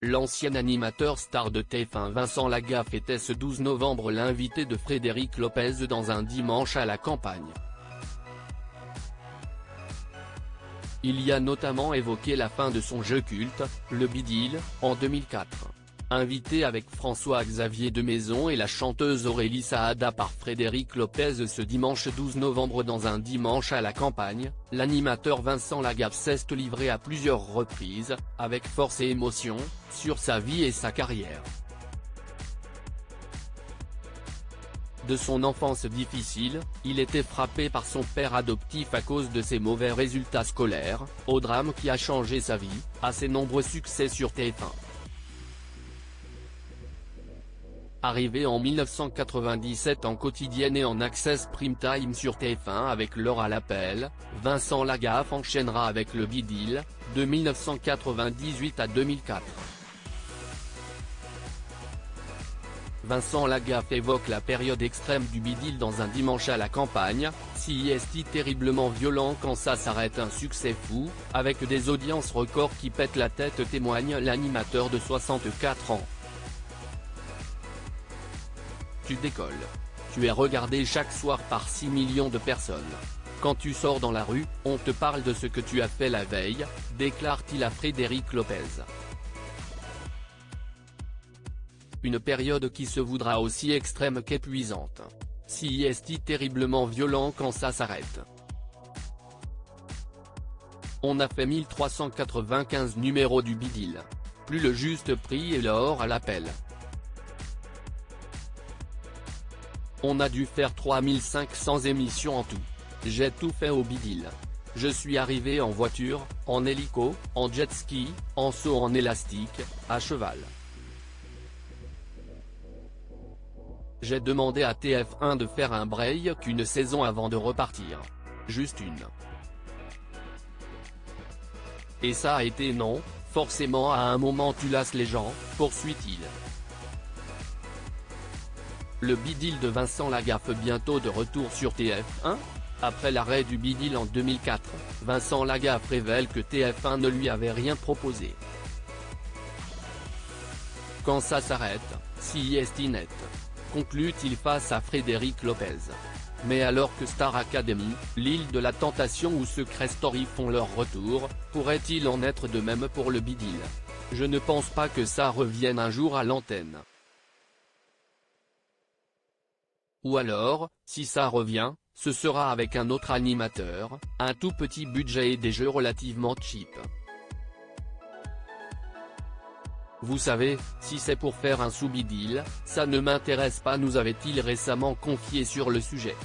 L'ancien animateur star de TF1 Vincent Lagaffe était ce 12 novembre l'invité de Frédéric Lopez dans un dimanche à la campagne. Il y a notamment évoqué la fin de son jeu culte, le bidil, en 2004. Invité avec François-Xavier de Maison et la chanteuse Aurélie Saada par Frédéric Lopez ce dimanche 12 novembre dans un dimanche à la campagne, l'animateur Vincent Lagaffe s'est livré à plusieurs reprises, avec force et émotion, sur sa vie et sa carrière. De son enfance difficile, il était frappé par son père adoptif à cause de ses mauvais résultats scolaires, au drame qui a changé sa vie, à ses nombreux succès sur TF1. Arrivé en 1997 en quotidienne et en access prime time sur TF1 avec L'heure à l'appel, Vincent Lagaffe enchaînera avec le bidil, de 1998 à 2004. Vincent Lagaffe évoque la période extrême du bidil dans un dimanche à la campagne, si est terriblement violent quand ça s'arrête, un succès fou, avec des audiences records qui pètent la tête, témoigne l'animateur de 64 ans. Tu décolles. Tu es regardé chaque soir par 6 millions de personnes. Quand tu sors dans la rue, on te parle de ce que tu as fait la veille, déclare-t-il à Frédéric Lopez. Une période qui se voudra aussi extrême qu'épuisante. Si est terriblement violent quand ça s'arrête. On a fait 1395 numéros du bidil. Plus le juste prix et l'heure à l'appel. On a dû faire 3500 émissions en tout. J'ai tout fait au bidil. Je suis arrivé en voiture, en hélico, en jet ski, en saut en élastique, à cheval. J'ai demandé à TF1 de faire un break une saison avant de repartir. Juste une. Et ça a été non, forcément à un moment tu lasses les gens, poursuit-il. Le bidil de Vincent Lagaffe bientôt de retour sur TF1 ? Après l'arrêt du bidil en 2004, Vincent Lagaffe révèle que TF1 ne lui avait rien proposé. Quand ça s'arrête, si est net, conclut-il face à Frédéric Lopez. Mais alors que Star Academy, l'île de la tentation ou Secret Story font leur retour, pourrait-il en être de même pour le bidil ? Je ne pense pas que ça revienne un jour à l'antenne. Ou alors, si ça revient, ce sera avec un autre animateur, un tout petit budget et des jeux relativement cheap. Vous savez, si c'est pour faire un sous-bidil, ça ne m'intéresse pas, nous avait-il récemment confié sur le sujet.